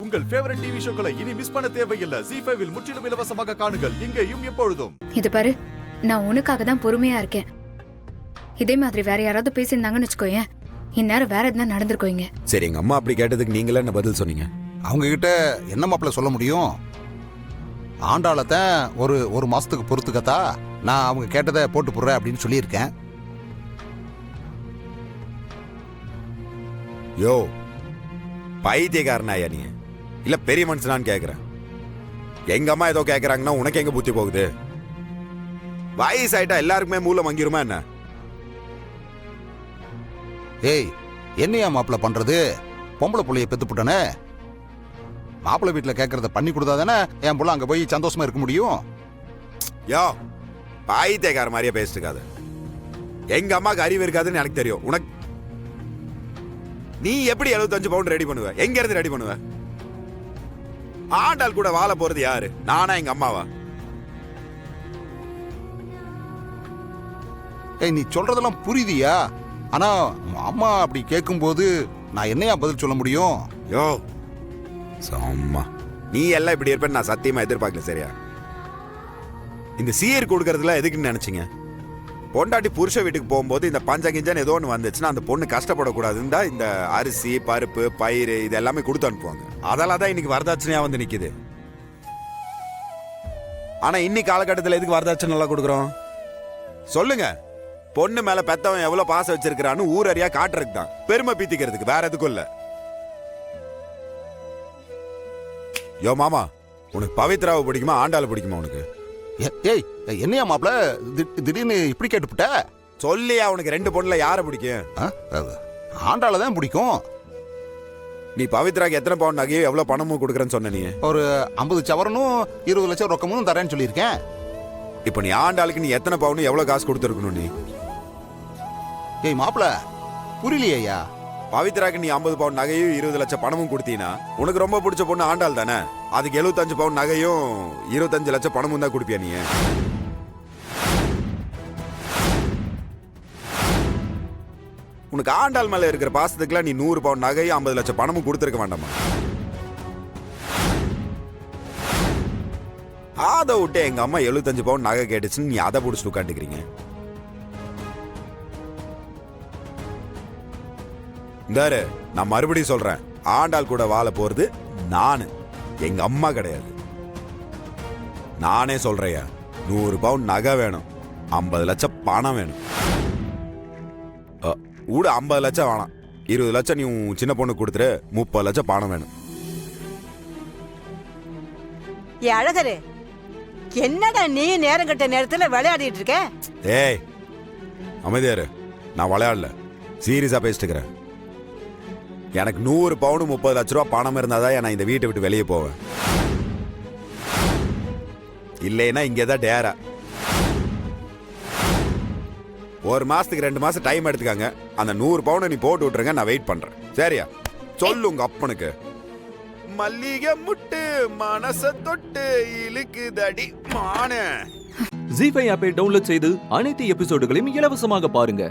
உங்கள் favourite TV ஷோக்களை இனி miss பண்ண தேவையில்லை. ZEE5 இல் முற்றிலும் இலவசமாக காணுங்கள், இங்கேயும் எப்பொழுதும். இது பாரு, நான் உனக்காக தான் பொறுமையா இருக்கேன். இதே மாதிரி வேற யாராவது பேசியிருந்தாங்கன்னு வச்சுக்கோயேன், இந்நேரம் வேற எதுனா நடந்திருக்கோங்க. சரி, எங்க அம்மா அப்படி கேட்டதுக்கு நீங்களே என்ன பதில் சொன்னீங்க? அவங்க கிட்ட என்ன மாப்பிள்ள சொல்ல முடியும்? ஆண்டாளத்தான் ஒரு மாசத்துக்கு பொறுத்துக்கத்தா நான் அவங்க கேட்டதை போட்டு போடுறேன் அப்படின்னு சொல்லியிருக்கேன். யோ, பைத்தியக்காரனாயா நீ? இல்ல பெரிய மனுஷனான்னு கேக்குறேன். எங்க அம்மா ஏதோ கேக்குறாங்கன்னா உனக்கு எங்க புத்தி போகுது? வயசாயிட்டா எல்லாருக்குமே மூலம் வங்கிருமா என்ன? ஏய், என்னையா மாப்பிள்ள பண்றது? பொம்பளை புள்ளைய பெத்துப்புட்டனே, மாப்பிள்ளை வீட்டுல கேட்கறத பண்ணி கொடுத்தாதானே என் புள்ள அங்க போய் சந்தோஷமா இருக்க முடியும். யோ, பைத்தியக்கார மாதிரியே பேசிட்டுக்காது. எங்க அம்மாக்கு அறிவு இருக்காதுன்னு எனக்கு தெரியும். உனக்கு நீ எப்படி 75 பவுண்ட் ரெடி பண்ணுவ? எங்க இருந்து ரெடி பண்ணுவ? ஆண்டாள் கூட வாழ போறது யாரு? நானா எங்க அம்மாவா? ஏய், நீ சொல்றதெல்லாம் புரியுதியா? ஆனா அம்மா அப்படி கேட்கும்போது நான் என்னையா பதில் சொல்ல முடியும்? யோ அம்மா, நீ எல்லாம் இப்படி இருப்பேன்னு நான் சத்தியமா எதிர்பார்க்கல. சரியா? இந்த சீர் கொடுக்கறதுல எதுக்குன்னு நினைச்சீங்க? பொண்டாட்டி புருஷ வீட்டுக்கு போகும்போது இந்த பஞ்சகிஞ்சன் ஏதோ ஒன்று வந்துச்சுன்னா அந்த பொண்ணு கஷ்டப்படக்கூடாதுன்னு தான் இந்த அரிசி, பருப்பு, பயிர் இது எல்லாமே கொடுத்து அனுப்புவாங்க. அதெல்லாம் தான் இன்னைக்கு வரதட்சணையா வந்து நிக்குது. ஆனா இன்னைக்கு காலகட்டத்தில் எதுக்கு வரதட்சணை எல்லாம் கொடுக்குறோம் சொல்லுங்க? பொண்ணு மேல பெத்தவன் எவ்வளவு பாசம் வச்சிருக்கிறான்னு ஊரறியா காட்டுறதுக்கு தான், பெருமை பீத்திக்கிறதுக்கு, வேற எதுக்கும் இல்ல. யோ மாமா, உனக்கு பவித்ராவை பிடிக்குமா ஆண்டாளை பிடிக்குமா உனக்கு? ஏய், என்னையா மாப்பிள்ள திடீர்னு இப்படி கேட்டுப்புட்ட? சொல்லியா, உனக்கு 2 பொண்ணுல யாரை பிடிக்கும்? ஆண்டாள தான் பிடிக்கும். நீ பவித்ராக்கு எத்தனை பவுன் நகையும் எவ்வளவு பணமும் கொடுக்குறேன்னு சொன்ன? நீ ஒரு 50 சவரனும் 20 லட்சம் ரொக்கமும் தரேன்னு சொல்லியிருக்கேன். இப்ப நீ ஆண்டாளுக்கு நீ எத்தனை பவுன் எவ்வளவு காசு கொடுத்துருக்கணும் நீ? ஏய் மாப்பிள்ள, புரியலையா? பவித்ராக்கு நீ 50 பவுன் நகையும் 20 லட்சம் பணமும் கொடுத்தீங்கன்னா உனக்கு ரொம்ப பிடிச்ச பொண்ணு ஆண்டாள் தானே. அதுக்கு 75 பவுன் நகையும் 25 லட்சம் பணமும் தான் கொடுப்பியா நீ? உனக்கு ஆண்டாள் மேல இருக்கிற பாசத்துக்குலாம் நீ 100 பவுன் நகையும் 50 லட்சம் பணமும் கொடுத்துருக்க வேண்டாமா? அதை விட்டு எங்க அம்மா 75 பவுன் நகை கேட்டுச்சுன்னு நீ அதை பிடிச்சிட்டு உட்காந்துக்கிறீங்க. இந்தாரு, நான் மறுபடியும் சொல்றேன், ஆண்டாள் கூட வாழ போறது நானு, எங்க அம்மா கிடையாது. நானே சொல்றேயா, 100 பவுன் நகை வேணும், 50 லட்சம் பணம் வேணும். கூட 50 லட்சம் வேணாம், 20 லட்சம் நீ சின்ன பொண்ணு கொடுத்துரு, 30 லட்சம் பணம் வேணும். அழகரு, என்னடா நீ நேரம் கட்ட நேரத்துல விளையாடிட்டு இருக்க? ஏய் அமைதியாரு, நான் விளையாடல, சீரியஸா பேசிட்டு இருக்கிறேன். எனக்கு 100 பவுன் 30 லட்ச ரூபா பணம் இருந்தாதான் நான் இந்த வீட்டை விட்டு வெளியே போவேன். இல்லைன்னா இங்கேதான் டேரா. 1 மாசத்துக்கு 2 மாசம் டைம் எடுத்துக்காங்க, அந்த 100 பவுனை நீ போட்டு விட்டுருங்க, நான் வெயிட் பண்றேன். சரியா? சொல்லு உங்க அப்பனுக்கு. மல்லிகை முட்டு மனச தொட்டு இழுக்குதடி மான. ZEE5 ஆப்பை டவுன்லோட் செய்து அனைத்து எபிசோடுகளையும் இலவசமாக பாருங்க.